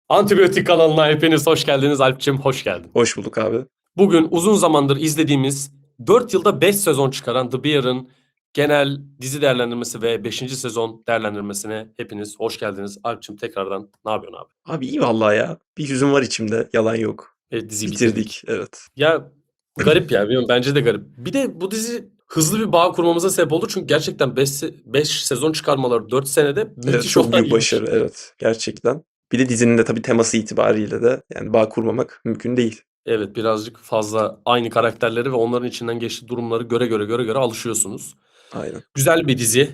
Antibiyotik kanalına hepiniz hoş geldiniz. Alpçim hoş geldin. Hoş bulduk abi. Bugün uzun zamandır izlediğimiz 4 yılda 5 sezon çıkaran The Bear'ın genel dizi değerlendirmesi ve 5. sezon değerlendirmesine hepiniz hoş geldiniz. Alpçim tekrardan ne yapıyorsun abi? Abi iyi vallahi ya. Bir hüzün var içimde. Yalan yok. Diziyi bitirdik. Bitirdik. Evet. Ya garip ya bilmiyorum, bence de garip. Bir de bu dizi hızlı bir bağ kurmamıza sebep oldu. Çünkü gerçekten 5 sezon çıkarmaları 4 senede Evet, müthiş çok büyük olaymış. başarı. Evet. Gerçekten. Bir de dizinin de tabii teması itibariyle de yani bağ kurmamak mümkün değil. Evet, birazcık fazla aynı karakterleri ve onların içinden geçtiği durumları göre göre alışıyorsunuz. Aynen. Güzel bir dizi.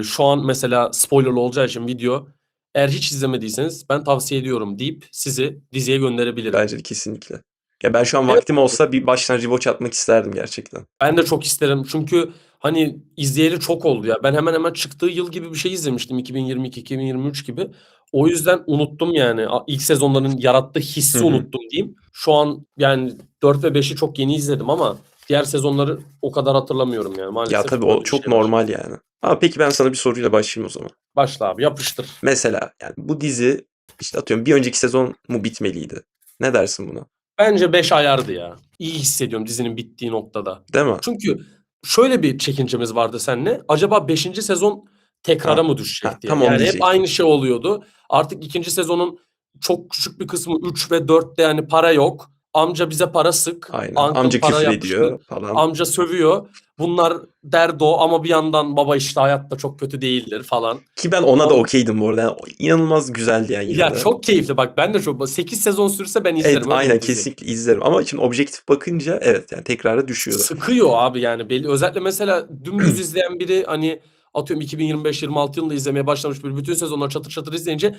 Şu an mesela spoilerlı olacağı için video, eğer hiç izlemediyseniz ben tavsiye ediyorum deyip sizi diziye gönderebilirim. Bence de kesinlikle. Ya ben şu an Evet, vaktim olsa bir baştan rewatch atmak isterdim gerçekten. ben de çok isterim çünkü hani izleyeli çok oldu ya. Ben hemen hemen çıktığı yıl gibi bir şey izlemiştim, 2022-2023 gibi. O yüzden unuttum yani. İlk sezonların yarattığı Hı hissi hı. unuttum diyeyim. Şu an yani 4 ve 5'i çok yeni izledim ama diğer sezonları o kadar hatırlamıyorum yani. Ya Maalesef tabii böyle o bir çok şey var. normal yani. Ama peki ben sana bir soruyla başlayayım o zaman. Başla abi, yapıştır. Mesela yani bu dizi işte atıyorum bir önceki sezon mu bitmeliydi? Ne dersin buna? Bence 5 ayardı ya. İyi hissediyorum dizinin bittiği noktada. Değil mi? Çünkü şöyle bir çekincemiz vardı seninle. Acaba 5. sezon tekrara Ha, mı ha, düşecek diye. tam onu Yani hep diyecektim. aynı şey oluyordu. Artık ikinci sezonun çok küçük bir kısmı 3 ve 4'te yani para yok. Amca bize para sık. Aynen. Uncle Amca para küfür yapıştır. ediyor falan. Amca sövüyor. Bunlar derdo ama bir yandan baba işte hayatta çok kötü değildir falan. Ki ben ona da On, okeydim bu arada. Yani inanılmaz güzeldi yani yine ya de. çok keyifli bak, ben de çok 8 sezon sürse ben Evet izlerim, öyle aynen bir dizi. kesinlikle izlerim. Ama şimdi objektif bakınca evet yani tekrara düşüyordu. Sıkıyor abi yani belli. Özellikle mesela dümdüz izleyen biri, hani atıyorum 2025-26 yılında izlemeye başlamış bir, bütün sezonları çatır çatır izleyince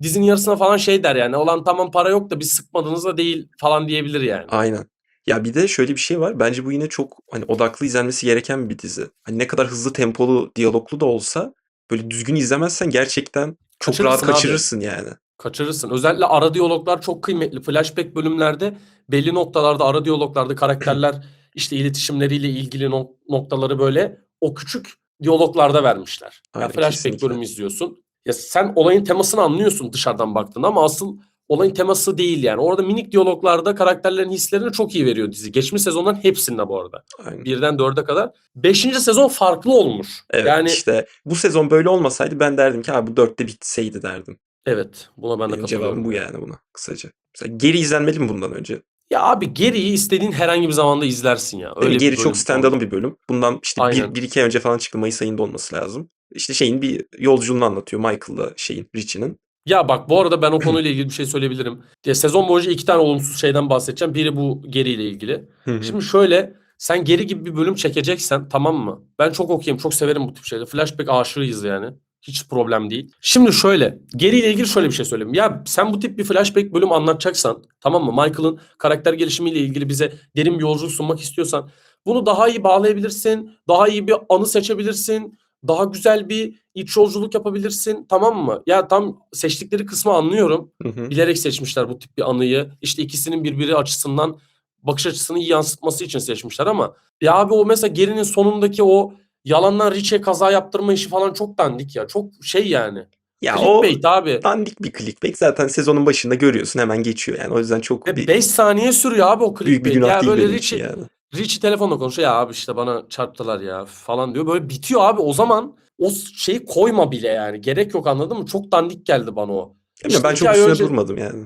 dizinin yarısına falan şey der yani. Olan tamam para yok da biz sıkmadığınız da değil falan diyebilir yani. Aynen. Ya bir de şöyle bir şey var. Bence bu yine çok hani odaklı izlenmesi gereken bir dizi. Hani ne kadar hızlı tempolu, diyaloglu da olsa böyle düzgün izlemezsen gerçekten çok rahat Kaçırırsın abi. kaçırırsın yani. Kaçırırsın. Özellikle ara diyaloglar çok kıymetli. Flashback bölümlerde belli noktalarda, ara diyaloglarda karakterler işte iletişimleriyle ilgili noktaları böyle o küçük diyaloglarda vermişler. Ya Aynen flashback kesinlikle. bölümü izliyorsun. Ya sen olayın temasını anlıyorsun dışarıdan baktığında ama asıl olayın teması değil yani. Orada minik diyaloglarda karakterlerin hislerini çok iyi veriyor dizi. Geçmiş sezonların hepsinde bu arada. Aynen. Birden dörde kadar. Beşinci sezon farklı olmuş. Evet Yani işte bu sezon böyle olmasaydı ben derdim ki bu dörtte bitseydi derdim. evet, buna ben de Benim cevabım katılıyorum bu ya. yani buna kısaca. Mesela geri izlenmeli mi bundan önce? Ya abi, geriyi istediğin herhangi bir zamanda izlersin ya. Değil mi? Öyle bir Geri çok bölüm konusu. standalone bir bölüm. Bundan işte Aynen. bir iki ay önce falan çıktı. Mayıs ayında olması lazım. İşte şeyin bir yolculuğunu anlatıyor Michael'la Richie'nin. Ya bak, bu arada ben o konuyla ilgili bir şey söyleyebilirim. Ya, sezon boyunca iki tane olumsuz şeyden bahsedeceğim. Biri bu geriyle ilgili. Hı hı. Şimdi şöyle, sen geri gibi bir bölüm çekeceksen tamam mı? Ben çok okuyayım, çok severim bu tip şeyleri. Flashback aşığıyız yani. Hiç problem değil. Şimdi şöyle, geriyle ilgili şöyle bir şey söyleyeyim. Ya sen bu tip bir flashback bölüm anlatacaksan, tamam mı? Michael'ın karakter gelişimiyle ilgili bize derin bir yolculuk sunmak istiyorsan, bunu daha iyi bağlayabilirsin. Daha iyi bir anı seçebilirsin. Daha güzel bir iç yolculuk yapabilirsin, tamam mı? Ya tam seçtikleri kısmı anlıyorum. Hı hı. Bilerek seçmişler bu tip bir anıyı. İşte ikisinin birbiri açısından bakış açısını iyi yansıtması için seçmişler ama ya abi, o mesela gerinin sonundaki o yalandan Richie'ye kaza yaptırma işi falan çok dandik ya. Çok şey yani. Ya o Clickbait abi. dandik bir clickbait. Zaten sezonun başında görüyorsun hemen geçiyor yani. O yüzden çok Ve bir 5 saniye sürüyor abi o büyük bir clickbait. günah Ya değil böyle benim için Richie yani. Richie telefonla konuşuyor. Ya abi işte bana çarptılar ya falan diyor. Böyle bitiyor abi. O zaman o şeyi koyma bile yani. Gerek yok, anladın mı? Çok dandik geldi bana o. Bilmiyorum, İşte ben çok üstüne durmadım yani.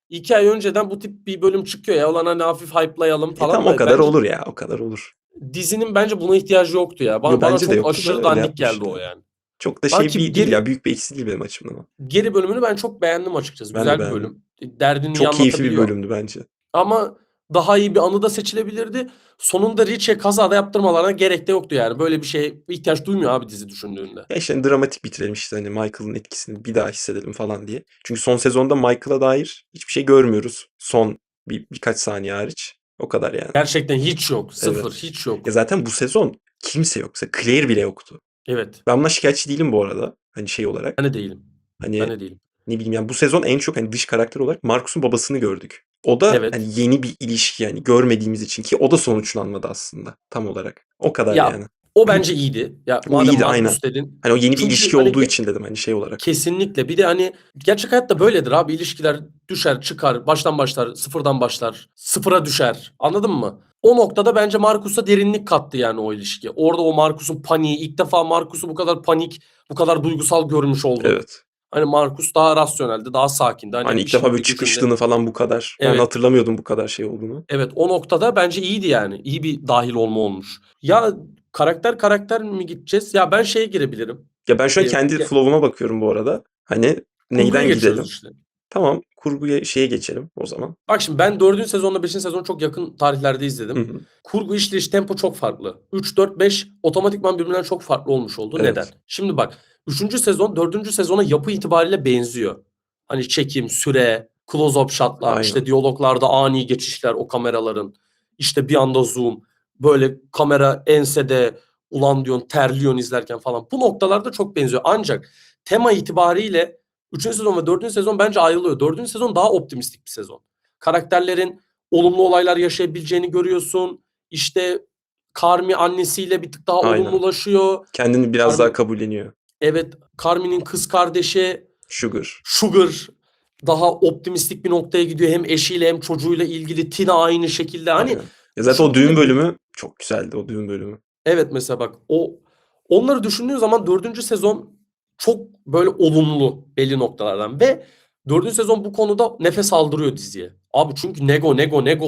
2 ay önceden bu tip bir bölüm çıkıyor ya. Ulan hani hafif hype'layalım Tam falan o da. kadar Bence olur ya. O kadar olur. dizinin bence buna ihtiyacı yoktu ya. Yo Bana bence de çok yoktu da aşırı öyle dandik yapmış geldi o yani. yani. Çok da Ha şey ki bir değil ya. geri Büyük bir eksi değil benim açımdan ama. geri bölümünü ben çok beğendim açıkçası. Ben de Güzel bir beğendim. bölüm. Derdini iyi Çok keyifli bir anlatabiliyor. bölümdü bence. Ama daha iyi bir anı da seçilebilirdi. Sonunda Richie kazada yaptırmalarına gerek de yoktu yani. Böyle bir şeye ihtiyaç duymuyor abi dizi düşündüğünde. Ya işte hani dramatik bitirelim işte hani Michael'ın etkisini bir daha hissedelim falan diye. Çünkü son sezonda Michael'a dair hiçbir şey görmüyoruz. Son birkaç saniye hariç. O kadar yani. Gerçekten hiç yok. Sıfır. Evet. Hiç Ya yok. zaten bu sezon kimse yok. Mesela Claire bile yoktu. Evet. Ben buna şikayetçi değilim bu arada. Hani şey Ben olarak. de değilim. Ben Hani de değilim. ne bileyim yani bu sezon en çok hani dış karakter olarak Marcus'un babasını gördük. O da hani Evet. yeni bir ilişki yani görmediğimiz için ki o da sonuçlanmadı aslında tam olarak. O kadar Ya yani. o bence iyiydi. Ya O madem iyiydi aynen. Markus dedin. Hani o yeni bir Çünkü ilişki hani olduğu için dedim hani şey olarak. kesinlikle. Bir de hani gerçek hayatta böyledir abi ilişkiler. düşer, çıkar, baştan başlar, sıfırdan başlar, sıfıra düşer. Anladın mı? O noktada bence Marcus'a derinlik kattı yani o ilişki. Orada o Marcus'un paniği, ilk defa Marcus'u bu kadar panik, bu kadar duygusal görmüş olduk. Evet. Hani Marcus daha rasyoneldi, daha sakindi. Hani Hani ilk işinde defa böyle gücünde. çıkıştığını falan bu kadar. Ben Evet. hatırlamıyordum bu kadar şey olduğunu. Evet, o noktada bence iyiydi yani. İyi bir dahil olma olmuş. Ya karakter mi gideceğiz? Ya ben şeye girebilirim. Ya ben şu an Ee, kendi ya, flow'uma bakıyorum bu arada. Hani kurguya neyden geçiyoruz gidelim? işte. Tamam, kurguya şeye geçelim o zaman. Bak şimdi ben 4. sezonla 5. sezonu çok yakın tarihlerde Hı izledim. hı. Kurgu işleyiş tempo çok farklı. 3, 4, 5 otomatikman birbirinden çok farklı olmuş oldu. Neden? Evet. Şimdi bak 3. sezon 4. sezona yapı itibariyle benziyor. Hani çekim, süre, close-up shotlar, işte Aynen. diyaloglarda ani geçişler o kameraların. İşte bir anda zoom, böyle kamera ensede ulan diyorsun terliyorsun izlerken falan. Bu noktalarda çok benziyor. Ancak tema itibariyle 3. sezon ve 4. sezon bence ayrılıyor. 4. sezon daha optimistik bir sezon. Karakterlerin olumlu olaylar yaşayabileceğini görüyorsun. İşte Carmi annesiyle bir tık daha Aynen. olumlulaşıyor. Kendini biraz daha Carmi, kabulleniyor. evet, Carmi'nin kız kardeşi Sugar. Sugar daha optimistik bir noktaya gidiyor. Hem eşiyle hem çocuğuyla ilgili. Tina aynı şekilde. Hani Aynen. Ya zaten o düğün Sugar'la bölümü çok güzeldi, o düğün bölümü. evet mesela bak onları düşündüğün zaman 4. sezon çok böyle olumlu belli noktalardan ve 4. sezon bu konuda nefes aldırıyor diziye. Abi çünkü nego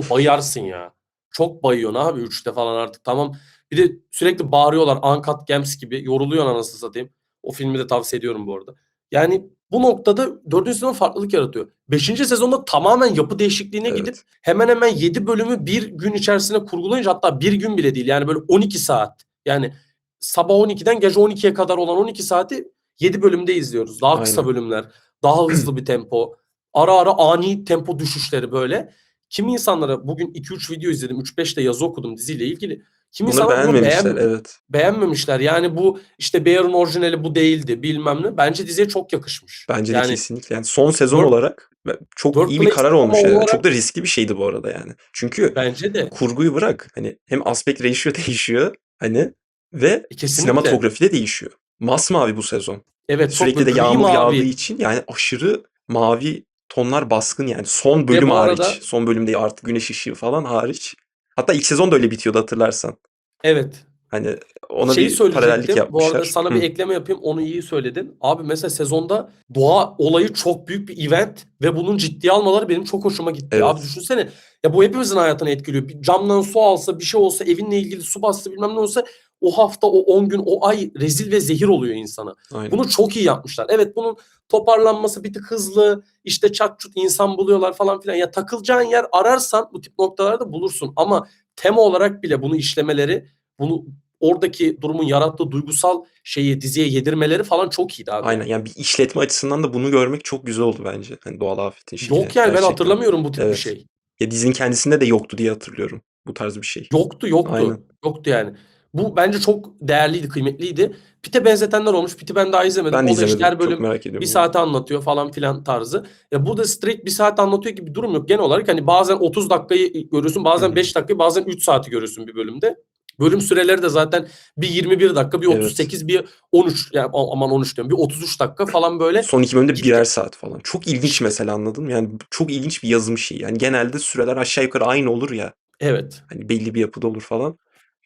bayarsın ya. Çok bayıyorsun abi 3'te falan artık tamam. Bir de sürekli bağırıyorlar Uncut Gems gibi yoruluyor anasını satayım. O filmi de tavsiye ediyorum bu arada. Yani bu noktada 4. sezon farklılık yaratıyor. 5. sezonda tamamen yapı değişikliğine gidip Evet. hemen hemen 7 bölümü bir gün içerisinde kurgulayınca hatta bir gün bile değil. Yani böyle 12 saat. Yani sabah 12'den gece 12'ye kadar olan 12 saati 7 bölümde izliyoruz. Daha kısa Aynen. bölümler, daha hızlı bir tempo. Ara ara ani tempo düşüşleri böyle. Kimi insanlara bugün 2-3 video izledim, 3-5 de yazı okudum diziyle ilgili. Kimi Bunları insanlar bunu beğenmemişler, evet. beğenmemişler. Yani bu işte Bear'ın orijinali bu değildi bilmem ne. Bence diziye çok yakışmış. Bence de Yani kesinlikle. Yani son sezon Work, olarak çok iyi bir Workplace karar ama olmuş yani. olarak Çok da riskli bir şeydi bu arada yani. Çünkü bence de. kurguyu bırak. Hani hem aspect ratio değişiyor hani ve Kesinlikle. sinematografi de değişiyor. Masmavi bu sezon. Evet çok Sürekli de böyle gri yağmur yağdığı mavi. için yani aşırı mavi tonlar baskın yani. Son Ve bölüm bu hariç. arada Son bölümde artık güneş ışığı falan hariç. Hatta ilk sezon da öyle bitiyordu hatırlarsan. evet. Hani ona Şeyi bir paralellik söyleyecektim. Bu arada yapmışlar. sana bir Hı, ekleme yapayım. Onu iyi söyledin. Abi mesela sezonda doğa olayı çok büyük bir event ve bunun ciddiye almaları benim çok hoşuma gitti. Abi evet. düşünsene. Ya bu hepimizin hayatını etkiliyor. Bir camdan su alsa, bir şey olsa, evinle ilgili su bastı bilmem ne olsa o hafta, o 10 gün, o ay rezil ve zehir oluyor insana. Aynen. Bunu çok iyi yapmışlar. Evet bunun toparlanması bir tık hızlı. İşte çat çut insan buluyorlar falan filan. Ya takılacağın yer ararsan bu tip noktalarda bulursun. Ama tema olarak bile bunu işlemeleri, bunu oradaki durumun yarattığı duygusal şeyi diziye yedirmeleri falan çok iyiydi abi Aynen. yani. Yani bir işletme açısından da bunu görmek çok güzel oldu bence. Hani doğal afetin şeyini Yok yani ben gerçekten. hatırlamıyorum bu tip bir Evet. şey. Ya dizinin kendisinde de yoktu diye hatırlıyorum bu tarz bir şey. Yoktu Aynen. yoktu. Yoktu yani. Bu bence çok değerliydi, kıymetliydi. Pit'e benzetenler olmuş. Pit'i ben daha izlemedim. Ben de O da işte izlemedim. her Çok bölüm merak bir ediyorum onu. saate anlatıyor falan filan tarzı. Ya burada straight bir saat anlatıyor gibi bir durum yok. Genel olarak hani bazen 30 dakikayı görüyorsun, Hı bazen hı. 5 dakikayı, bazen 3 saati görüyorsun bir bölümde. Bölüm süreleri de zaten bir 21 dakika, bir Evet. 38, bir 13 yani aman 13 diyorum. Bir 33 dakika falan böyle Son 2 bölümde git birer gel. saat falan. Çok ilginç İşte mesela anladın mı? Yani çok ilginç bir yazım şeyi. Yani genelde süreler aşağı yukarı aynı olur ya. evet. Hani belli bir yapıda olur falan.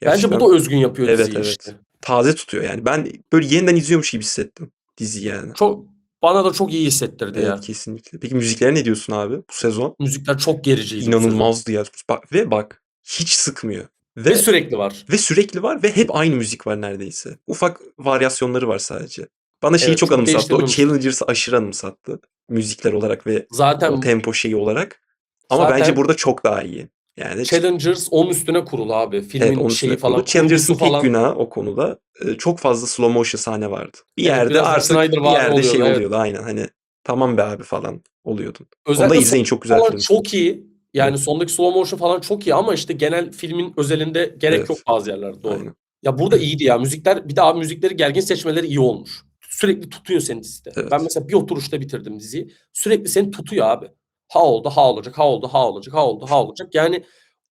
Bence bu Gerçekten da özgün yapıyor evet diziyi evet. işte. Taze tutuyor yani. Ben böyle yeniden izliyormuş gibi hissettim diziyi yani. Çok bana da çok iyi hissettirdi Evet ya. kesinlikle. Peki müziklere ne diyorsun abi bu sezon? Müzikler çok gericiydi bu sezon. İnanılmazdı ya. Bak hiç sıkmıyor. Ve Ve sürekli var. sürekli var ve hep aynı müzik var neredeyse. Ufak varyasyonları var sadece. Bana şeyi Evet çok çok anımsattı. O değiştirmemişler. Challengers'ı aşırı anımsattı. Müzikler olarak ve o Zaten tempo şeyi olarak. Ama bence zaten burada çok daha iyi. Yani Challengers onun üstüne kurulu abi. evet Filmin onun şeyi üstüne kurulu. falan kurgusu Challengers'ın tek falan. günahı o konuda çok fazla slow motion sahne vardı. Bir Evet yerde biraz Zack artık Snyder bir vari yerde oluyordu şey evet. oluyordu aynen hani tamam be abi falan oluyordun. Onu da Özellikle son izleyin çok güzel falan film. çok iyi. Yani Evet. sondaki slow motion falan çok iyi ama işte genel filmin özelinde gerek Evet. yok bazı yerlerde doğru. Aynen. Ya burada iyiydi ya. Müzikler bir daha müzikleri gergin seçmeleri iyi olmuş. Sürekli tutuyor seni dizide. Ben Evet. mesela bir oturuşta bitirdim diziyi. Sürekli seni tutuyor abi. Ha oldu, ha olacak, ha oldu, ha olacak, ha oldu, ha olacak. Yani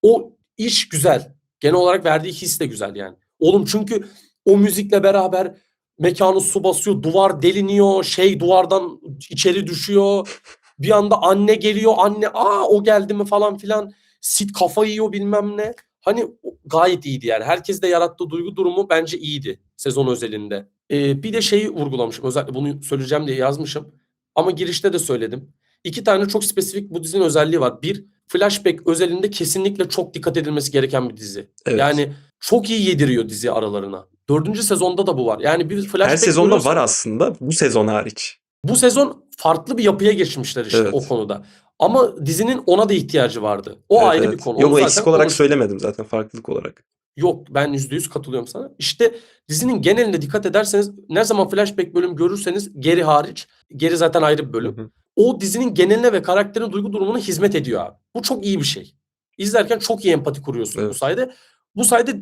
o iş güzel. Genel olarak verdiği his de güzel yani. Oğlum çünkü o müzikle beraber mekanı su basıyor, duvar deliniyor, şey duvardan içeri düşüyor. Bir anda anne geliyor, anne o geldi mi falan filan. Sid kafa yiyor bilmem ne. Hani gayet iyiydi yani. Herkes de yarattığı duygu durumu bence iyiydi sezon özelinde. Bir de şeyi vurgulamışım. Özellikle bunu söyleyeceğim diye yazmışım. Ama girişte de söyledim. İki tane çok spesifik bu dizinin özelliği var. Bir, flashback özelinde kesinlikle çok dikkat edilmesi gereken bir dizi. Evet. Yani çok iyi yediriyor dizi aralarına. Dördüncü sezonda da bu var. Yani bir Her flashback sezonda var görüyorsun. aslında. Bu sezon hariç. Bu sezon farklı bir yapıya geçmişler işte o Evet. konuda. Ama dizinin ona da ihtiyacı vardı. O Evet, ayrı bir evet. konu. Yok, Onu o eksik zaten olarak konuştuk. söylemedim zaten. Farklılık olarak. Yok, ben %100 katılıyorum sana. İşte dizinin geneline dikkat ederseniz, ne zaman flashback bölüm görürseniz, Geri hariç. Geri zaten ayrı bir Hı bölüm. hı. O dizinin geneline ve karakterin duygu durumuna hizmet ediyor abi. Bu çok iyi bir şey. İzlerken çok iyi empati kuruyorsun bu Evet. sayede. Bu sayede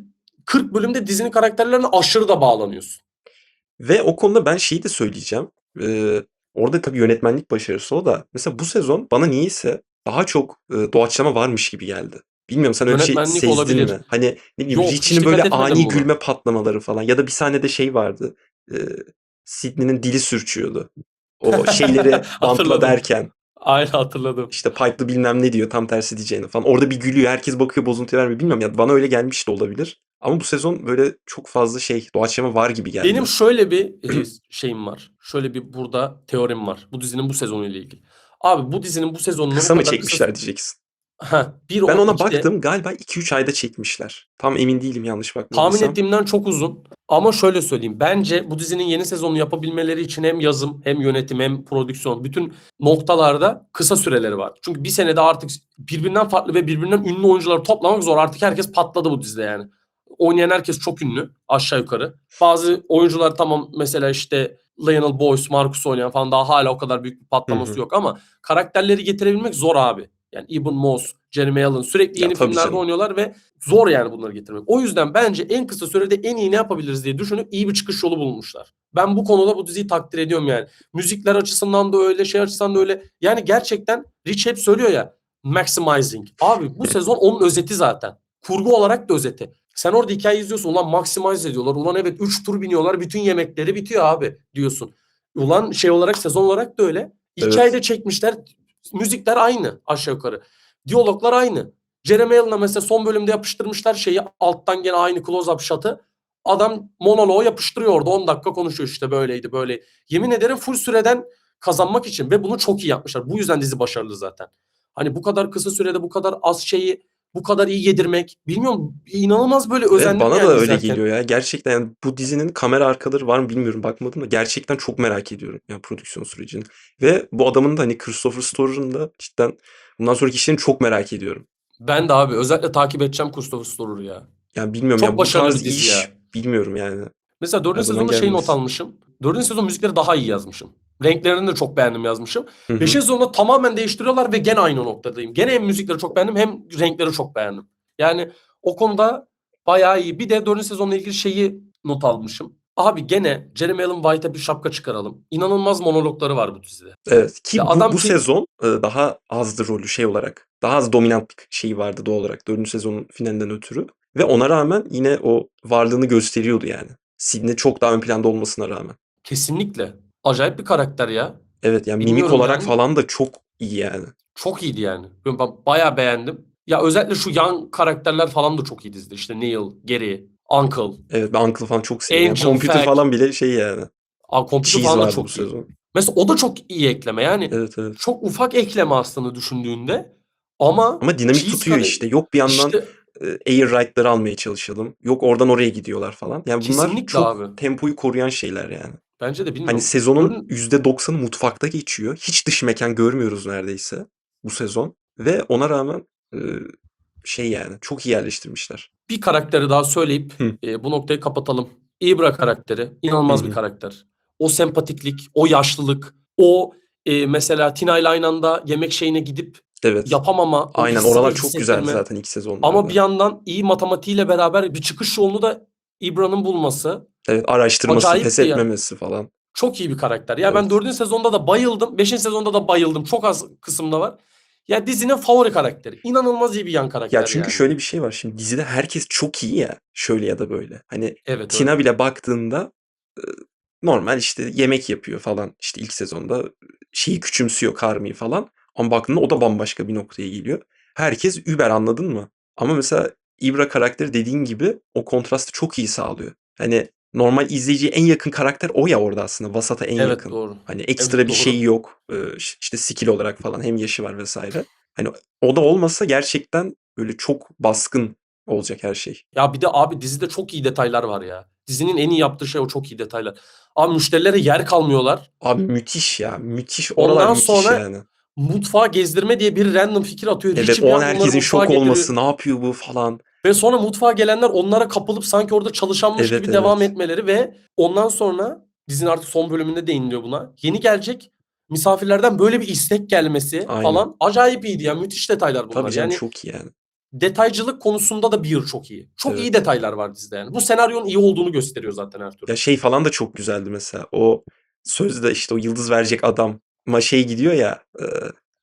40 bölümde dizinin karakterlerine aşırı da bağlanıyorsun. Ve o konuda ben şeyi de söyleyeceğim. Orada tabii yönetmenlik başarısı o da. Mesela bu sezon bana niyeyse daha çok doğaçlama varmış gibi geldi. Bilmiyorum, sen öyle bir şey Yönetmenlik sezdin olabilir. mi? Hani ne bileyim, Yok, hiç Richie'nin böyle dikkat etmedim ani buna. gülme patlamaları falan. Ya da bir sahnede şey vardı. Ee, Sydney'nin dili sürçüyordu. O şeyleri bantla Hatırladım. derken Aynen hatırladım. işte pipe'lı bilmem ne diyor tam tersi diyeceğini falan. Orada bir gülüyor, herkes bakıyor, bozuntu vermiyor. Bilmiyorum ya, bana öyle gelmiş de olabilir. Ama bu sezon böyle çok fazla şey doğaçlama var gibi Benim geldi. şöyle bir şeyim var. Şöyle bir burada teorim var. Bu dizinin bu sezonuyla ilgili. Abi bu dizinin bu sezonunu bu Kısa mı kadar kısa... çekmişler diyeceksin. Bir Ben o, ona iki de baktım, galiba 2-3 ayda çekmişler. Tam emin değilim, yanlış tahmin bakmadıysam. ettiğimden çok uzun. Ama şöyle söyleyeyim. Bence bu dizinin yeni sezonunu yapabilmeleri için hem yazım, hem yönetim, hem prodüksiyon, bütün noktalarda kısa süreleri var. Çünkü bir senede artık birbirinden farklı ve birbirinden ünlü oyuncuları toplamak zor. Artık herkes patladı bu dizide yani. Oynayan herkes çok ünlü aşağı yukarı. Bazı oyuncular tamam, mesela işte Lionel Boyce, Marcus oynayan falan, daha hala o kadar büyük bir Hı patlaması hı. yok ama karakterleri getirebilmek zor abi. Yani Ibn Moss, Jeremy Allen sürekli Ya yeni tabii filmlerde canım. oynuyorlar ve zor yani bunları getirmek. O yüzden bence en kısa sürede en iyi ne yapabiliriz diye düşünüp iyi bir çıkış yolu bulmuşlar. Ben bu konuda bu diziyi takdir ediyorum yani. Müzikler açısından da öyle, şey açısından da öyle. Yani gerçekten Rich hep söylüyor ya, maximizing. Abi bu sezon onun özeti zaten. Kurgu olarak da özeti. Sen orada hikaye izliyorsun. Ulan maximize ediyorlar. Ulan evet 3 tur biniyorlar. Bütün yemekleri bitiyor abi diyorsun. Ulan şey olarak, sezon olarak da öyle. Evet. Hikayede çekmişler. Müzikler aynı aşağı yukarı. Diyaloglar aynı. Jeremy Allen'a mesela son bölümde yapıştırmışlar şeyi, alttan gene aynı close-up shot'ı. Adam monoloğu yapıştırıyor orada, 10 dakika konuşuyor işte, böyleydi böyle. Yemin ederim full süreden kazanmak için ve bunu çok iyi yapmışlar. Bu yüzden dizi başarılı zaten. Hani bu kadar kısa sürede bu kadar az şeyi bu kadar iyi yedirmek, bilmiyorum, inanılmaz böyle Ve özendim bana da yani öyle izlerken. geliyor ya. Gerçekten yani bu dizinin kamera arkaları var mı bilmiyorum, bakmadım da gerçekten çok merak ediyorum yani prodüksiyon sürecini. Ve bu adamın da hani Christopher Story'nin da cidden bundan sonraki işlerini çok merak ediyorum. Ben de abi özellikle takip edeceğim Christopher Story'u ya. Yani bilmiyorum Çok ya, bu başarılı tarz bir dizi iş ya. bilmiyorum yani. Mesela Her dördüncü zaman sezonda şey not gelmez. almışım. Dördüncü sezon müzikleri daha iyi yazmışım. Renklerini de çok beğendim yazmışım. Hı hı. Beşinci sezonda tamamen değiştiriyorlar ve gene aynı noktadayım. Gene hem müzikleri çok beğendim hem renkleri çok beğendim. Yani o konuda bayağı iyi. Bir de dördüncü sezonla ilgili şeyi not almışım. Abi gene Jeremy Allen White'a bir şapka çıkaralım. İnanılmaz monologları var bu dizide. Evet, Ya ki bu adam ki sezon daha azdı rolü şey olarak. Daha az dominant bir şeyi vardı doğal olarak. Dördüncü sezonun finalinden ötürü. Ve ona rağmen yine o varlığını gösteriyordu yani. Sydney çok daha ön planda olmasına rağmen. kesinlikle acayip bir karakter ya. Evet, yani mimik Bilmiyorum olarak yani. falan da çok iyi yani. Çok iyiydi yani. Ben bayağı beğendim. Ya özellikle şu yan karakterler falan da çok iyi dizide. İşte Neil, Gary, Uncle, Evet, ben Uncle'ı falan çok seviyorum. Yani Angel, Computer Fag. falan bile şey yani. Computer Cheese falan da vardı bu çok iyi. sezon. Mesela o da çok iyi ekleme. Yani Evet, evet. çok ufak ekleme aslında düşündüğünde. Ama Ama dinamik Cheese tutuyor işte. Yok bir yandan işte air right'ları almaya çalışalım. Yok oradan oraya gidiyorlar falan. Yani bunlar kesinlikle çok abi. tempoyu koruyan şeyler yani. Bence de Hani bilmiyorum. sezonun %90'ı mutfakta geçiyor. Hiç dış mekan görmüyoruz neredeyse bu sezon. Ve ona rağmen e, şey yani çok iyi yerleştirmişler. Bir karakteri daha söyleyip Hı, bu noktayı kapatalım. Ibra karakteri hı, inanılmaz bir hı. karakter. O sempatiklik, o yaşlılık, o mesela Tina ile aynı anda yemek şeyine gidip Evet. yapamama, o Aynen, hissi de oralar çok güzeldi hissettirme. zaten ilk Ama bir sezonlarda. yandan iyi matematiğiyle beraber bir çıkış yolunu da İbra'nın bulması Evet, araştırması, pes acayipti ya. etmemesi falan. Çok iyi bir karakter. Ya ben Evet. dördüncü sezonda da bayıldım. Beşinci sezonda da bayıldım. Çok az kısımda var. Ya dizinin favori karakteri. İnanılmaz iyi bir yan Ya karakter çünkü yani. şöyle bir şey var. Şimdi dizide herkes çok iyi ya. Şöyle ya da böyle. Hani Evet öyle. Tina bile baktığında normal işte yemek yapıyor falan. İşte ilk sezonda şeyi küçümsüyor, Carmi'yi falan. Ama baktığında o da bambaşka bir noktaya geliyor. Herkes über, anladın mı? Ama mesela Ibra karakteri dediğin gibi o kontrastı çok iyi sağlıyor. Hani normal izleyiciye en yakın karakter o ya orada aslında. Vasata en Evet, yakın. doğru. Hani ekstra Evet, bir şey doğru. yok. İşte skill olarak falan hem yaşı var vesaire. Hani o da olmasa gerçekten böyle çok baskın olacak her şey. Ya bir de abi dizide çok iyi detaylar var ya. Dizinin en iyi yaptığı şey o çok iyi detaylar. Abi müşterilere yer kalmıyorlar. Abi müthiş ya. Müthiş. Oralar Ondan müthiş sonra yani. mutfağa gezdirme diye bir random fikir atıyor. Evet, Richie bir o an an bunları herkesin mutfağa şok getiriyor. olması, ne yapıyor bu falan. Ve sonra mutfağa gelenler onlara kapılıp sanki orada çalışanmış Evet, gibi devam evet. etmeleri ve ondan sonra dizinin artık son bölümünde değiniliyor buna. Yeni gelecek misafirlerden böyle bir istek gelmesi Aynen. falan acayip iyiydi ya. Müthiş detaylar Tabii bunlar. canım, Yani çok iyi yani. detaycılık konusunda da Beer çok iyi. Çok iyi Evet. detaylar var dizide yani. Bu senaryonun iyi olduğunu gösteriyor zaten her türlü. Ya şey falan da çok güzeldi mesela. O sözde işte o yıldız verecek adam ama şey gidiyor ya,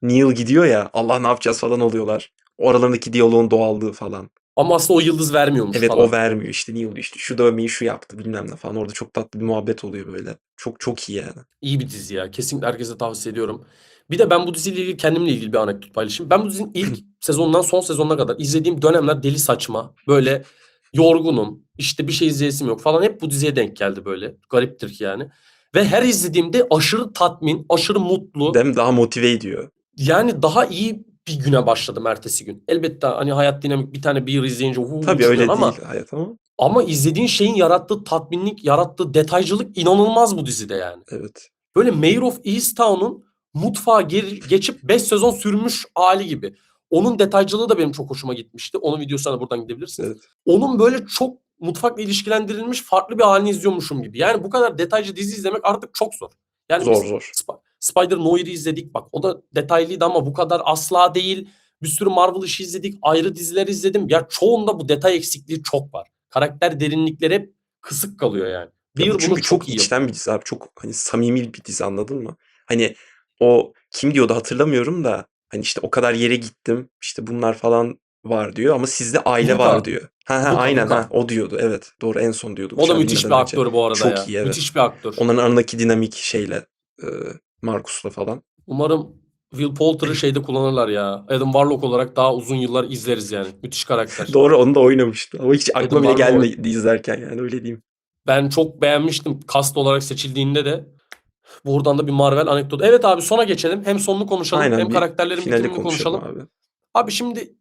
Neil gidiyor ya, Allah ne yapacağız falan oluyorlar. O aralarındaki diyaloğun doğallığı falan. Ama aslında o yıldız vermiyormuş Evet, o falan. vermiyor işte, Neil diyor işte şu dövmeyi şu yaptı bilmem ne falan. Orada çok tatlı bir muhabbet oluyor böyle. Çok çok iyi yani. İyi bir dizi ya. Kesinlikle herkese tavsiye ediyorum. Bir de ben bu diziyle ilgili kendimle ilgili bir anekdot paylaşayım. Ben bu dizinin ilk sezonundan son sezonuna kadar izlediğim dönemler deli saçma. Böyle yorgunum. İşte bir şey izleyesim yok falan. Hep bu diziye denk geldi böyle. Gariptir ki yani. Ve her izlediğimde aşırı tatmin, aşırı mutlu. Dem daha motive ediyor. Yani daha iyi bir güne başladım ertesi gün. Elbette hani hayat dinamik, bir tane bir izleyince Tabii uçmuyorsun öyle değil ama hayat ama. izlediğin şeyin yarattığı tatminlik, yarattığı detaycılık inanılmaz bu dizide yani. Evet. Böyle Mayor of Easttown'un mutfağa geçip 5 sezon sürmüş hali gibi. Onun detaycılığı da benim çok hoşuma gitmişti. Onun videosuna da buradan gidebilirsiniz. Evet. Onun böyle çok mutfakla ilişkilendirilmiş farklı bir halini izliyormuşum gibi. Yani bu kadar detaycı dizi izlemek artık çok zor. Yani Zor biz zor. Spider Noir'i izledik. Bak o da detaylıydı ama bu kadar asla değil. Bir sürü Marvel işi izledik. Ayrı diziler izledim. Ya çoğunda bu detay eksikliği çok var. Karakter derinlikleri hep kısık kalıyor yani. Ya bu Beer bunu çünkü çok çok iyi içten yapıyor. bir dizi abi. Çok hani samimi bir dizi, anladın mı? Hani o kim diyordu hatırlamıyorum da hani işte o kadar yere gittim işte bunlar falan var diyor ama sizde aile var Luca. diyor. Ha ha, Luca, aynen, ha Luca. o diyordu, evet doğru, en son diyordu O da uçağa müthiş binmeden bir önce. aktör bu arada Çok ya. iyi, evet. Müthiş bir aktör. Onların arasındaki dinamik şeyle e, Marcus'la falan. Umarım Will Poulter'ı şeyde kullanırlar ya. Adam Warlock olarak daha uzun yıllar izleriz yani. Müthiş karakter. Doğru, onu da oynamıştı ama hiç Adam aklıma bile Warlock gelmedi izlerken, yani öyle diyeyim. ben çok beğenmiştim cast olarak seçildiğinde de. Buradan da bir Marvel anekdot. Evet abi sona geçelim. Hem sonunu konuşalım Aynen, hem bir karakterlerin finali bitimini konuşalım konuşalım. abi. Abi şimdi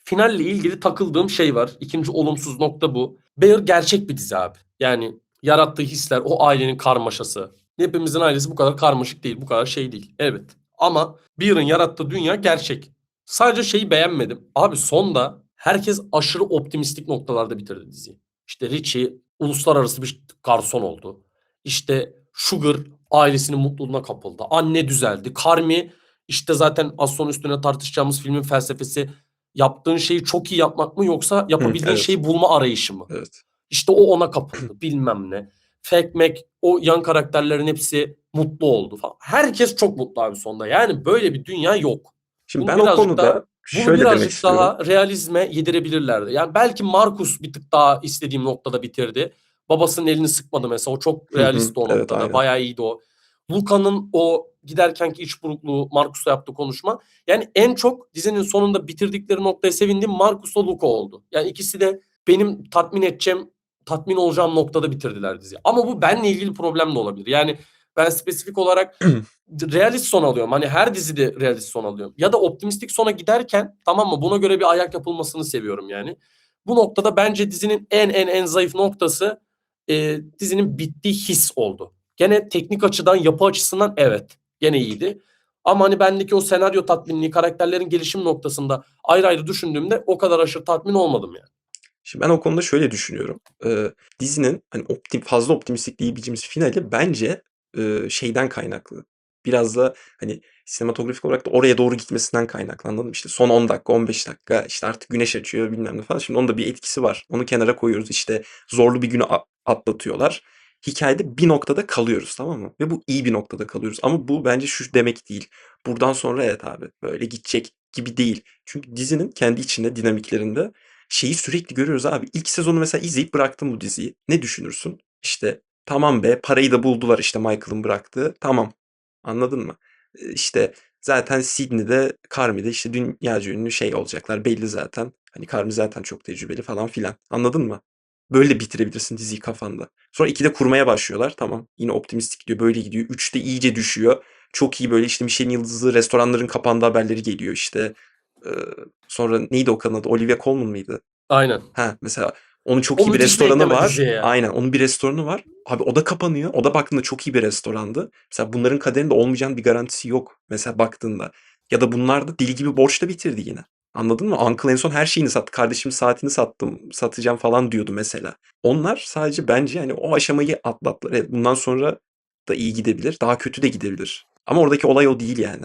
finalle ilgili takıldığım şey var. İkinci olumsuz nokta bu. Bear gerçek bir dizi abi. Yani yarattığı hisler, o ailenin karmaşası. Hepimizin ailesi bu kadar karmaşık değil, bu kadar şey değil. Evet. Ama Bear'ın yarattığı dünya gerçek. Sadece şeyi beğenmedim. Abi sonda herkes aşırı optimistik noktalarda bitirdi diziyi. İşte Richie uluslararası bir garson oldu. İşte Sugar ailesinin mutluluğuna kapıldı. Anne düzeldi. Carmi işte zaten az sonra üstüne tartışacağımız filmin felsefesi yaptığın şeyi çok iyi yapmak mı yoksa Hı, yapabildiğin evet, şeyi bulma arayışı mı? evet. İşte o ona kapıldı bilmem ne. Fake Mac o yan karakterlerin hepsi mutlu oldu falan. Herkes çok mutlu abi sonunda. Yani böyle bir dünya yok. Şimdi Bunu ben o birazcık daha konuda bunu şöyle demek birazcık istiyorum. daha realizme yedirebilirlerdi. Yani belki Marcus bir tık daha istediğim noktada bitirdi. Babasının elini sıkmadı mesela. O çok Hı hı, realist o evet, noktada. aynen. Bayağı iyiydi o. Luca'nın o giderkenki iç burukluğu, Marcus'la yaptığı konuşma. Yani en çok dizinin sonunda bitirdikleri noktaya sevindiğim Marcus'la Luca oldu. Yani ikisi de benim tatmin olacağım noktada bitirdiler diziyi. Ama bu benle ilgili problem de olabilir. Yani ben spesifik olarak realist son alıyorum. Hani her dizide realist son alıyorum. Ya da optimistik sona giderken tamam mı buna göre bir ayak yapılmasını seviyorum yani. Bu noktada bence dizinin en zayıf noktası dizinin bittiği his oldu. Gene teknik açıdan yapı açısından evet gene iyiydi. Ama hani bendeki o senaryo tatminliği karakterlerin gelişim noktasında ayrı ayrı düşündüğümde o kadar aşırı tatmin olmadım yani. Şimdi ben o konuda şöyle düşünüyorum. Dizinin hani fazla optimistik diyebileceğimiz finali bence şeyden kaynaklı. Biraz da hani sinematografik olarak da oraya doğru gitmesinden kaynaklı, anladın mı? İşte son 10 dakika, 15 dakika işte artık güneş açıyor bilmem ne falan. Şimdi onun da bir etkisi var. Onu kenara koyuyoruz. İşte zorlu bir günü atlatıyorlar. Hikayede bir noktada kalıyoruz, tamam mı? Ve bu iyi bir noktada kalıyoruz. Ama bu bence şu demek değil. Buradan sonra evet abi böyle gidecek gibi değil. Çünkü dizinin kendi içinde dinamiklerinde şeyi sürekli görüyoruz abi. İlk sezonu mesela izleyip bıraktım bu diziyi. Ne düşünürsün? İşte Tamam be, parayı da buldular işte Michael'ın bıraktığı. Tamam. Anladın mı? İşte zaten Sydney'de, Carmi'de işte dünyaca ünlü şey olacaklar. Belli zaten. Hani Carmi zaten çok tecrübeli falan filan. Anladın mı? Böyle bitirebilirsin diziyi kafanda. Sonra 2'de kurmaya başlıyorlar. Tamam. Yine optimistik gidiyor. Böyle gidiyor. 3'te iyice düşüyor. Çok iyi böyle işte Michelin yıldızlı restoranların kapandığı haberleri geliyor işte. Ee, Sonra neydi o kadın adı? Olivia Colman mıydı? Aynen. Ha mesela onun çok O iyi bir müthiş bir restoranı ekleme var. diziye ya. Aynen onun bir restoranı var. Abi o da kapanıyor. O da baktığında çok iyi bir restorandı. Mesela bunların kaderinde olmayacağının bir garantisi yok. Mesela baktığında. Ya da bunlar da deli gibi borçla bitirdi yine. Anladın mı? Uncle en son her şeyini sattı. Kardeşimin saatini sattım. Satacağım falan diyordu mesela. Onlar sadece bence hani o aşamayı atlattılar. Evet, bundan sonra da iyi gidebilir. Daha kötü de gidebilir. Ama oradaki olay o değil yani.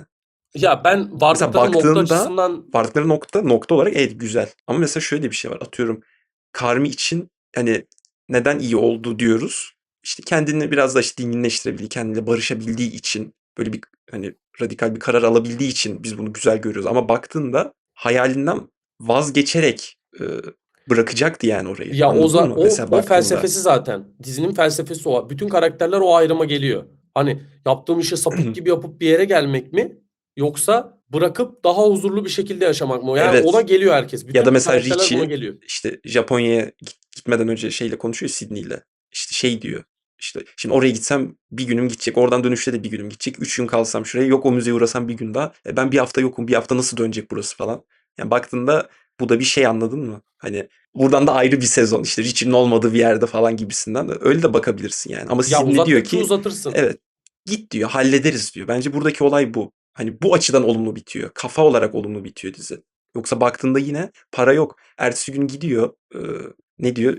Ya ben Mesela vardıkları nokta baktığında açısından vardıkları nokta olarak evet güzel. Ama mesela şöyle bir şey var. Atıyorum Karmi için hani neden iyi oldu diyoruz. İşte kendini biraz da işte dinginleştirebildiği, kendiyle barışabildiği için böyle bir hani radikal bir karar alabildiği için biz bunu güzel görüyoruz. Ama baktığında hayalinden vazgeçerek bırakacaktı yani orayı. ya Anladın mı? Mesela o baktığında. felsefesi zaten. Dizinin felsefesi o. Bütün karakterler o ayrıma geliyor. Hani yaptığım işi sapık gibi yapıp bir yere gelmek mi? Yoksa bırakıp daha huzurlu bir şekilde yaşamak mı? Yani ona Evet. geliyor herkes. Ya da Bütün mesela karakterler buna Richie geliyor. işte Japonya'ya gitmeden önce şeyle konuşuyor Sydney'le. İşte şey diyor. İşte şimdi oraya gitsem bir günüm gidecek. Oradan dönüşte de bir günüm gidecek. 3 gün kalsam şuraya. Yok o müzeye uğrasam bir gün daha. Ben bir hafta yokum. Bir hafta nasıl dönecek burası falan. Yani baktığında bu da bir şey anladın mı? Hani buradan da ayrı bir sezon işte Richie'nin olmadığı bir yerde falan gibisinden de öyle de bakabilirsin yani. Ama Ya Sydney diyor uzattıkça ki uzatırsın. evet git diyor hallederiz diyor. Bence buradaki olay bu. Hani bu açıdan olumlu bitiyor. Kafa olarak olumlu bitiyor dizi. Yoksa baktığında yine para yok. Ertesi gün gidiyor. Ne diyor?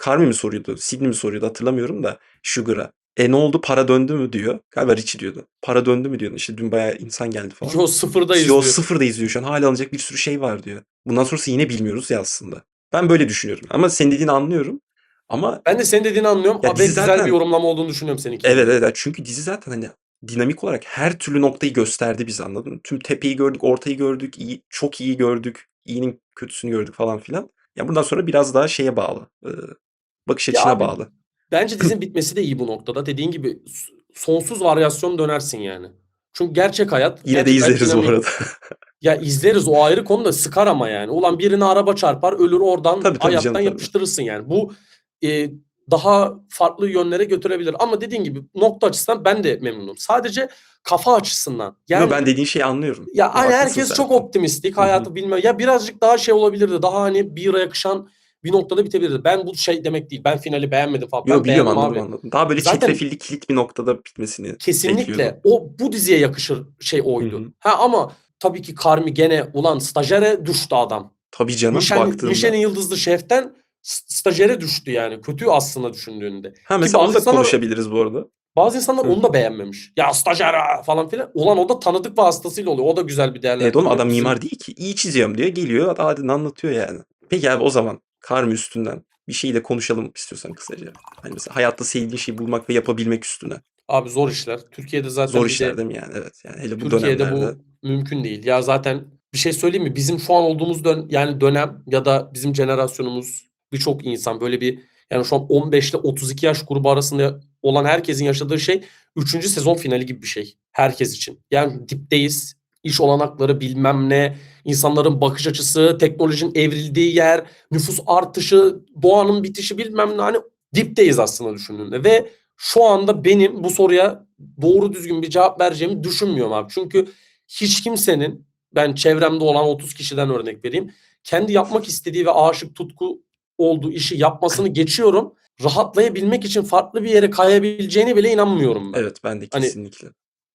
Carmi mi soruyordu? Sydney mi soruyordu? Hatırlamıyorum da Sugar'a. Ne oldu? Para döndü mü diyor. Galiba Richie diyordu. Para döndü mü diyordu. İşte dün bayağı insan geldi falan. Yo sıfırdayız Yo diyor. sıfırda izliyor şu an. Hala alınacak bir sürü şey var diyor. Bundan sonrası yine bilmiyoruz ya aslında. Ben böyle düşünüyorum. Ama senin dediğini anlıyorum. Ama Ben de senin dediğini anlıyorum ya ve dizi güzel bir zaten yorumlama olduğunu düşünüyorum seninki evet, gibi. evet. Çünkü dizi zaten hani dinamik olarak her türlü noktayı gösterdi bize anladın mı? Tüm tepeyi gördük, ortayı gördük, iyi, çok iyi gördük, iyinin kötüsünü gördük falan filan. Ya bundan sonra biraz daha şeye bağlı, bakış Ya açına abi bağlı. bence dizinin bitmesi de iyi bu noktada. Dediğin gibi sonsuz varyasyon dönersin yani. Çünkü gerçek hayat Yine de gerçekten izleriz bu dinamik. arada. Ya izleriz o ayrı konu da sıkar ama yani. Ulan birine araba çarpar ölür oradan Tabii tabii canım hayattan tabii. yapıştırırsın yani. Bu e, daha farklı yönlere götürebilir. Ama dediğin gibi nokta açısından ben de memnunum. Sadece kafa açısından. Yo Yani ben dediğin şeyi anlıyorum. ya Yo hani haklısın herkes çok zaten. optimistik Hı hı. hayatı bilmiyor. Ya birazcık daha şey olabilirdi. Daha hani bira yakışan bir noktada bitebilirdi. Ben bu şey demek değil. Ben finali beğenmedim falan. Yo Ben biliyorum beğendim anladım abi. anladım. Daha böyle Zaten çetrefilli kilit bir noktada bitmesini bekliyordum. kesinlikle o bu diziye yakışır şey Hı oydu. hı. Ha ama tabii ki Carmi gene ulan stajyere düştü adam. Tabii canım Michelin baktığında. yıldızlı şeften stajyere düştü yani. Kötü aslında düşündüğünde. Ha Ki mesela onu da konuşabiliriz bu arada. bazı insanlar Hı. onu da beğenmemiş. Ya stajyer ha falan filan. Ulan o da tanıdık vasıtasıyla oluyor. O da güzel bir Evet oğlum değerlendirme. adam Bizim mimar değil ki. İyi çiziyorum diyor. Geliyor adını anlatıyor yani. Peki abi o zaman Karmi üstünden bir şey de konuşalım istiyorsan kısaca. Hani mesela hayatta sevdiğin şeyi bulmak ve yapabilmek üstüne. abi zor işler. Türkiye'de Zor zaten bir işler de değil mi yani? Evet yani hele bu Türkiye'de dönemlerde. bu mümkün değil. Ya zaten bir şey söyleyeyim mi? Bizim şu an olduğumuz yani dönem ya da bizim jenerasyonumuz birçok insan böyle bir yani şu an 15 ile 32 yaş grubu arasında olan herkesin yaşadığı şey üçüncü sezon finali gibi bir şey. Herkes için. Yani dipteyiz. İş olanakları bilmem ne, insanların bakış açısı, teknolojinin evrildiği yer, nüfus artışı, doğanın bitişi bilmem ne hani dipteyiz aslında düşündüğünde ve şu anda benim bu soruya doğru düzgün bir cevap vereceğimi düşünmüyorum abi. Çünkü hiç kimsenin ben çevremde olan 30 kişiden örnek vereyim. Kendi yapmak istediği ve aşık tutku olduğu işi yapmasını geçiyorum. Rahatlayabilmek için farklı bir yere kayabileceğine bile inanmıyorum ben. Evet ben de Hani kesinlikle.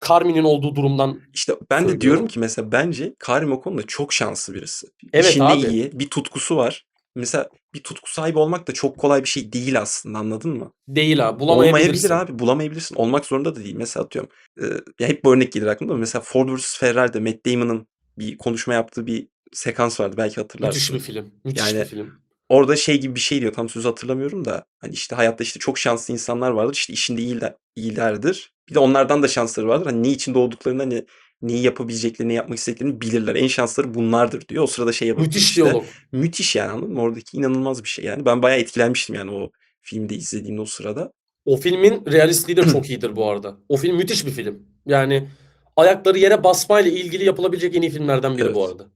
Carmi'nin olduğu durumdan İşte ben de diyorum söylüyorum. ki mesela bence Karim o konuda çok şanslı birisi. Evet İşinde abi. iyi, bir tutkusu var. Mesela bir tutku sahibi olmak da çok kolay bir şey değil aslında anladın mı? Değil abi. Olmayabilir Bulamayabilirsin. abi. Bulamayabilirsin. Olmak zorunda da değil. Mesela atıyorum. Ya hep bu örnek gelir aklıma da mesela Ford vs Ferrari'de Matt Damon'ın bir konuşma yaptığı bir sekans vardı. Belki Müthiş bir hatırlarsın. film. Müthiş bir Yani film. orada şey gibi bir şey diyor. Tam sözü hatırlamıyorum da. Hani işte hayatta işte çok şanslı insanlar vardır. İşte işinde iyilerdir. Bir de onlardan da şansları vardır. Hani ne için doğduklarını hani neyi yapabileceklerini, ne yapmak istediklerini bilirler. En şansları bunlardır diyor. O sırada şeye bakıyor Müthiş işte. diyalog. Müthiş yani anladın mı? Oradaki inanılmaz bir şey yani. Ben bayağı etkilenmiştim yani o filmde izlediğimde o sırada. O filmin realistliği de çok iyidir bu arada. O film müthiş bir film. Yani ayakları yere basmayla ilgili yapılabilecek en iyi filmlerden biri bu Evet. arada.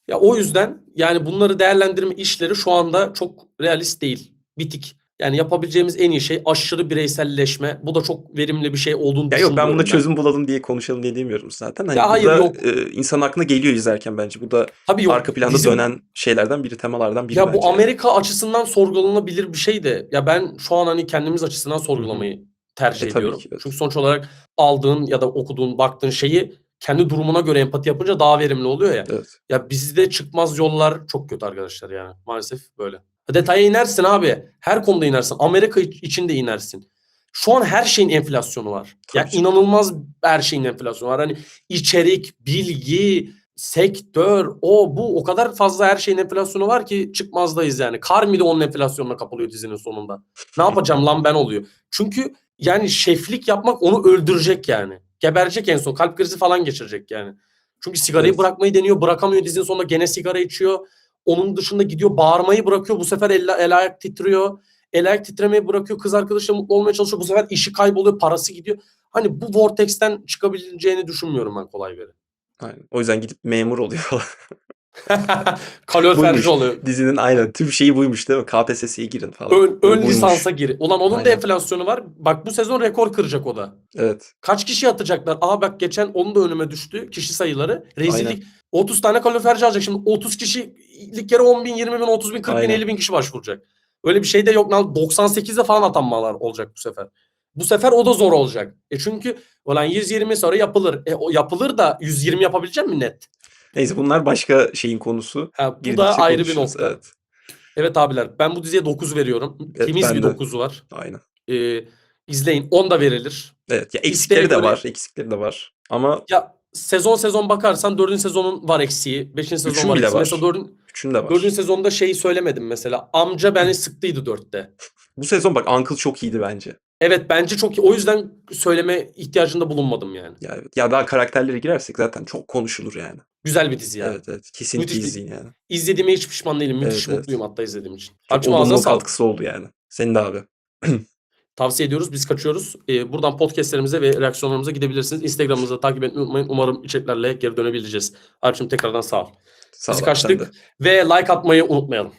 Ya o yüzden yani bunları değerlendirme işleri şu anda çok realist değil. Bitik. Yani yapabileceğimiz en iyi şey aşırı bireyselleşme. Bu da çok verimli bir şey olduğunu Ya yok, ben buna düşünmüyorum ben. çözüm bulalım diye konuşalım diye demiyorum zaten. Hani Ya bu hayır da yok. insanın aklına geliyor izlerken bence. Bu da Tabii yok. arka planda Dizi dönen şeylerden biri, temalardan biri ya bu bence yani. Amerika açısından sorgulanabilir bir şey de ya ben şu an hani kendimiz açısından Hı hı. sorgulamayı tercih Tabii ediyorum. ki, evet. Çünkü sonuç olarak aldığın ya da okuduğun, baktığın şeyi kendi durumuna göre empati yapınca daha verimli oluyor ya. Evet. Ya bizde çıkmaz yollar çok kötü arkadaşlar yani. Maalesef böyle. Detaya inersin abi. Her konuda inersin. Amerika içinde inersin. Şu an her şeyin enflasyonu var. Ya Tabii canım. inanılmaz her şeyin enflasyonu var. Hani içerik, bilgi, sektör, o kadar fazla her şeyin enflasyonu var ki çıkmazdayız yani. Carmi de onun enflasyonuna kapılıyor dizinin sonunda. Ne yapacağım lan ben oluyor. Çünkü yani şeflik yapmak onu öldürecek yani. Geberecek en son. Kalp krizi falan geçirecek yani. Çünkü sigarayı Evet. bırakmayı deniyor. Bırakamıyor dizinin sonunda gene sigara içiyor. Onun dışında gidiyor bağırmayı bırakıyor. Bu sefer el ayak titriyor. El ayak titremeyi bırakıyor. Kız arkadaşıyla mutlu olmaya çalışıyor. Bu sefer işi kayboluyor. Parası gidiyor. Hani bu vortex'ten çıkabileceğini düşünmüyorum ben kolay bir. Aynen. O yüzden gidip memur oluyor falan. Kaloriferci Buymuş. oluyor. Dizinin aynen tüm şeyi buymuş değil mi? KPSS'ye girin falan. Ön Buymuş. lisansa gir. Ulan onun da Aynen. enflasyonu var. Bak bu sezon rekor kıracak o da. Evet. Kaç kişi atacaklar? Aa bak geçen onun da önüme düştü. Kişi sayıları. Aynen. Rezillik. 30 tane kaloriferci alacak. Şimdi 30 kişilik yere 10 bin, 20 bin, 30 bin, 40 bin, Aynen. 50 bin kişi başvuracak. Öyle bir şey de yok. 98'de falan atanmalar olacak bu sefer. Bu sefer o da zor olacak. Çünkü ulan 120 sonra yapılır. O yapılır da 120 yapabilecek mi net? Neyse, bunlar başka şeyin konusu. Ha, bu da Girdikçe ayrı bir konuşuruz. nokta. Evet. Evet abiler ben bu diziye 9 veriyorum. Evet, Temiz ben bir de. 9'u var. Aynen. İzleyin. 10 da verilir. Evet. Ya İsteğe eksikleri de var. göre Eksikleri de var. Ama ya sezon bakarsan 4. sezonun var eksiği. 5. sezon üçün var bile eksiği. Mesela var. üçün de 4. var. sezonda şeyi söylemedim mesela. Amca beni sıktıydı 4'te. Bu sezon bak, Uncle çok iyiydi bence. Evet bence çok iyi. O yüzden söyleme ihtiyacında bulunmadım yani. Ya, evet. Ya daha karakterlere girersek zaten çok konuşulur yani. Güzel bir dizi ya. Evet, evet. Kesinlikle Müthiş bir... izleyin yani. İzlediğime hiç pişman değilim. Müthiş Evet, evet. mutluyum hatta izlediğim için. Çok Alpçım ağzına olumlu sağlık. katkısı oldu yani. Senin de abi. Tavsiye ediyoruz. Biz kaçıyoruz. Buradan podcastlerimize ve reaksiyonlarımıza gidebilirsiniz. Instagram'ımızı takip etmeyi unutmayın. Umarım içeriklerle geri dönebileceğiz. Alpçım tekrardan sağ ol. Sağ Biz ol abi, sen de. kaçtık ve like atmayı unutmayalım.